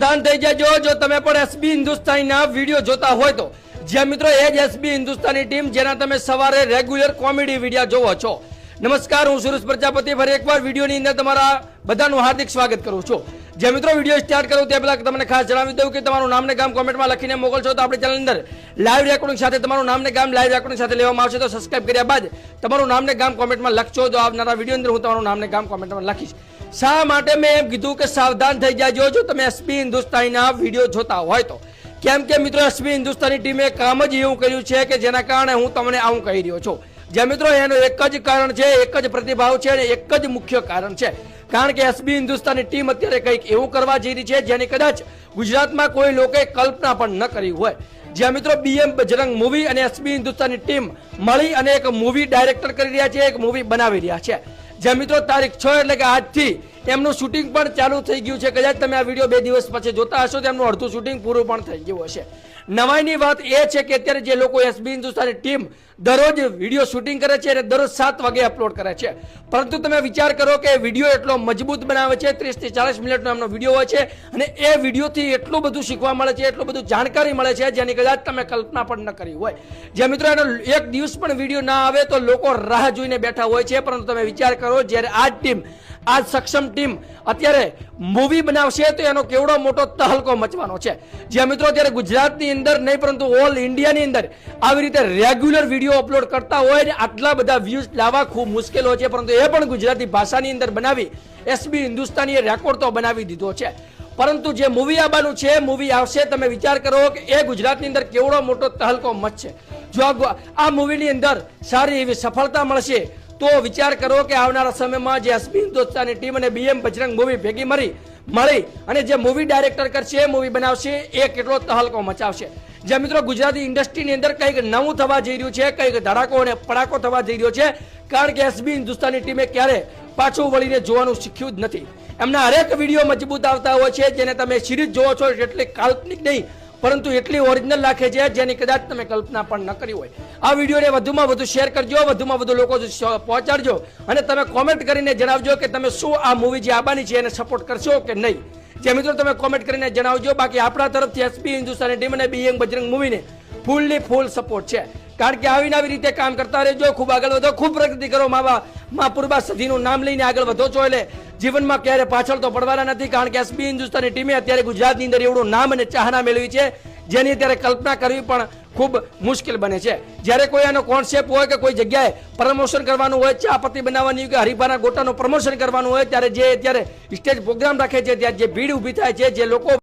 સાવધાન થઈ જજો જો તમે પણ એસબી હિન્દુસ્તાનીના વિડીયો જોતા હોય તો। જે મિત્રો એ જ એસબી હિન્દુસ્તાની ટીમ જેના તમે સવારે રેગ્યુલર કોમેડી વિડીયો જોવો છો। નમસ્કાર, હું સુરેશ પ્રજાપતિ ફરી એકવાર વિડીયોની અંદર તમારા બધાનું હાર્દિક સ્વાગત કરું છું। જે મિત્રો વિડીયો સ્ટાર્ટ કરું તે પહેલા તમને ખાસ જણાવી દઉં કે તમારું નામ ને ગામ કોમેન્ટમાં લખીને મોકલશો તો આપણી ચેનલ અંદર લાઈવ રેકોર્ડિંગ સાથે તમારું નામ ને ગામ લાઈવ રેકોર્ડિંગ સાથે લેવામાં આવશે। તો સબસ્ક્રાઇબ કર્યા બાદ તમારું નામ ને ગામ કોમેન્ટમાં લખજો તો આવનારા વિડીયો અંદર હું તમારું નામ ને ગામ કોમેન્ટમાં લખીશ। શા માટે મેં એમ કીધું કે સાવધાન થઈ જાજો જો તમે એસબી હિન્દુસ્તાનીના વિડીયો જોતા હોય તો। કેમ કે મિત્રો એસબી હિન્દુસ્તાની ટીમે કામ જ એવું કર્યું છે કે જેના કારણે હું તમને આવું કહી રહ્યો છું। જે મિત્રો એનું એક જ કારણ છે, એક જ પ્રતિભાવ છે અને એક જ મુખ્ય કારણ છે। કારણ કે એસબી હિન્દુસ્તાની ટીમ અત્યારે કંઈક એવું કરવા જઈ રહી છે જેની કદાચ ગુજરાતમાં કોઈ લોકોએ કલ્પના પણ ન કરી હોય। જ્યાં મિત્રો બીએમ બજરંગ મૂવી અને એસબી હિન્દુસ્તાની ટીમ મળી અને એક મૂવી ડાયરેક્ટર કરી રહ્યા છે, એક મૂવી બનાવી રહ્યા છે। જે મિત્રો તારીખ 6 એટલે કે આજથી એમનું શૂટિંગ પણ ચાલુ થઈ ગયું છે। કદાચ તમે આ વિડીયો 2 દિવસ પછી જોતા હશો તો એમનું અડધું શૂટિંગ પૂરું પણ થઈ ગયું હશે। નવાઈની વાત એ છે કે અત્યારે જે લોકો એસબી હિન્દુસ્તાની ટીમ દરરોજ વિડીયો શૂટિંગ કરે છે અને દરરોજ 7 વાગે અપલોડ કરે છે, પરંતુ તમે વિચાર કરો કે વિડીયો એટલો મજબૂત બનાવે છે, 30 થી 40 મિનિટનો એમનો વિડીયો હોય છે અને એ વિડીયોથી એટલું બધું શીખવા મળે છે, એટલું બધું જાણકારી મળે છે જેની કદાચ તમે કલ્પના પણ ન કરી હોય। જે મિત્રો એનો એક દિવસ પણ વિડીયો ના આવે તો લોકો રાહ જોઈને બેઠા હોય છે, પરંતુ તમે વિચાર કરો જ્યારે આ ટીમ આ સક્ષમ ટીમ અત્યારે મૂવી બનાવશે તો એનો કેવડો મોટો તહલકો મચવાનો છે। જે મિત્રો અત્યારે ગુજરાતની અંદર નહીં પરંતુ ઓલ ઇન્ડિયાની અંદર આવી રીતે રેગ્યુલર વિડીયો અપલોડ કરતા હોય ને આટલા બધા વ્યૂઝ લાવવા ખૂબ મુશ્કેલ હોય છે, પરંતુ એ પણ ગુજરાતી ભાષાની અંદર બનાવી એસબી હિન્દુસ્તાનીએ રેકોર્ડ તો બનાવી દીધો છે। પરંતુ જે મૂવી આવવાનું છે, મૂવી આવશે, તમે વિચાર કરો કે એ ગુજરાતની અંદર કેવડો મોટો તહલકો મચશે। જો આ મૂવીની અંદર સારી એવી સફળતા મળશે તો વિચાર કરો કે આવનારા સમયમાં જે એસબી હિન્દુસ્તાની ટીમ અને બીએમ બજરંગ મૂવી ભેગી મળી અને જે મૂવી ડાયરેક્ટર કરશે, મૂવી બનાવશે, એ કેટલો તહલકો મચાવશે। જે મિત્રો ગુજરાતી ઇન્ડસ્ટ્રીની અંદર કંઈક નવું થવા જઈ રહ્યું છે, કંઈક ધડાકો અને પડાકો થવા જઈ રહ્યો છે, કારણ કે એસબી હિન્દુસ્તાની ટીમે ક્યારે પાછું વળીને જોવાનું શીખ્યું જ નથી। એમના હરેક વિડીયો મજબૂત આવતા હોય છે, જેને તમે સિરીઝ જોવો છો એટલી કાલ્પનિક નહીં પરંતુ એટલી ઓરિજિનલ રાખે છે જેની કદાચ તમે કલ્પના પણ ન કરી હોય। આ વિડીયોને વધુમાં વધુ શેર કરજો, વધુમાં વધુ લોકો પહોંચાડજો અને તમે કોમેન્ટ કરીને જણાવજો કે તમે શું આ મૂવી જે આવવાની છે એને સપોર્ટ કરશો કે નહીં। જે મિત્રો તમે કોમેન્ટ કરીને જણાવજો। બાકી આપણા તરફથી એસબી હિન્દુસ્તાની ટીમ અને બીએમ બજરંગ મૂવીને ફૂલ સપોર્ટ છે, કારણ કે આવીને આવી રીતે કામ કરતા રહેજો, ખૂબ આગળ વધો, ખૂબ પ્રગતિ કરો। મા પૂર્વા સદીનું નામ લઈને આગળ વધો છો એટલે જીવનમાં ક્યારે પાછળ તો પડવાના નથી, કારણ કે એસબી હિન્દુસ્તાની ટીમે અત્યારે ગુજરાતની અંદર એવડું નામ અને ચાહના મેળવી છે જેની અત્યારે કલ્પના કરવી પણ ખૂબ મુશ્કેલ બને છે। જ્યારે કોઈ આનો કોન્સેપ્ટ હોય કે કોઈ જગ્યાએ પ્રમોશન કરવાનું હોય, ચા પત્તી બનાવવાની કે હરીફાના ગોટાનું પ્રમોશન કરવાનું હોય, ત્યારે જે અત્યારે સ્ટેજ પ્રોગ્રામ રાખે છે ત્યાં જે ભીડ ઊભી થાય છે, જે લોકો